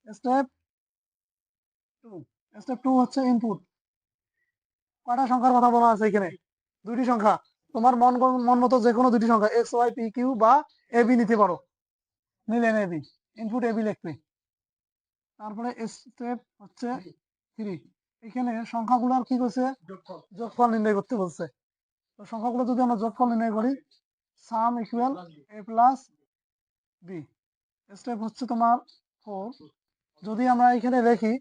Step 2, step 2 হচ্ছে input. কয়টা সংখ্যার কথা বলা আছে এখানে? দুইটি সংখ্যা। তোমার মন মতো যে কোনো দুইটি সংখ্যা এক্স ওয়াই পি কিউ বা এ বি নিতে পারো, নিলেন A B, input A B লিখবে। তারপরে স্টেপ হচ্ছে 3, এখানে সংখ্যাগুলোর কি করছে, যোগফল নির্ণয় করতে বলছে। তো সংখ্যাগুলো যদি আমরা যোগফল নির্ণয় করি, সাম ইকুয়াল এ প্লাস বি। স্টেপ হচ্ছে তোমার 4, যদি আমরা এখানে দেখি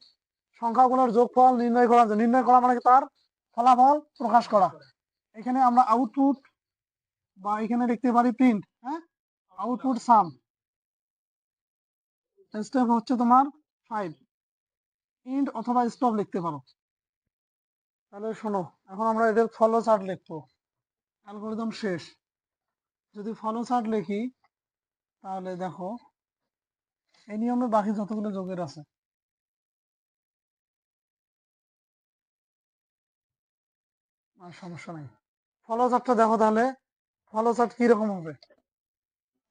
সংখ্যাগুলোর যোগফল নির্ণয় করা, নির্ণয় করা মানে তার ফলাফল প্রকাশ করা। এখানে আমরা আউটপুট বা এখানে লিখতে পারি প্রিন্ট, হ্যাঁ, আউটপুট সাম। স্টেপ হচ্ছে তোমার 5, ইন্ট অথবা স্টপ লিখতে পারো। তাহলে শোনো, এখন আমরা এদের ফলো চার্ট লিখবো, অ্যালগরিদম শেষ। যদি ফলো চার্ট লিখি তাহলে দেখো এই নিয়মে বাকি যতগুলো যোগের আছে আর সমস্যা নাই। ফলো চার্টটা দেখো, তাহলে ফলো চার্ট কিরকম হবে।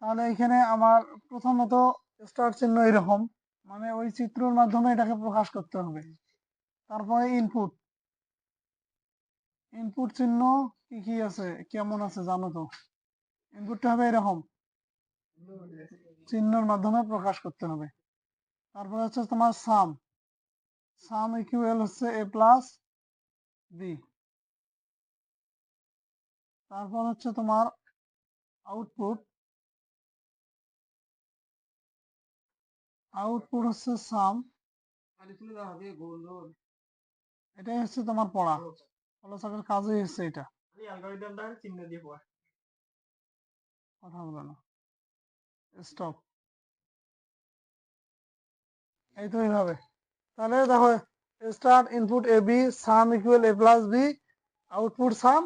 তাহলে এখানে আমার প্রথমত স্টার চিহ্ন এরকম, মানে ওই চিত্রের মাধ্যমে এটাকে প্রকাশ করতে হবে। তারপরে ইনপুট, ইনপুট চিহ্ন কি কি আছে, কেমন আছে জানো তো। ইনপুটটা হবে এরকম, চিহ্নের মাধ্যমে প্রকাশ করতে হবে। তারপরে হচ্ছে তোমার সাম, সাম ইকুয়াল হচ্ছে এ প্লাস বি। তারপর হচ্ছে তোমার আউটপুট, আউটপুট হচ্ছে সাম, এটাই হচ্ছে তোমার পড়া। ফলো চার্টের কাজই হচ্ছে এটা। কথা বলো না, স্টপ। এই তো এইভাবে। তাহলে দেখো, start input A B, some equal A plus B, output some,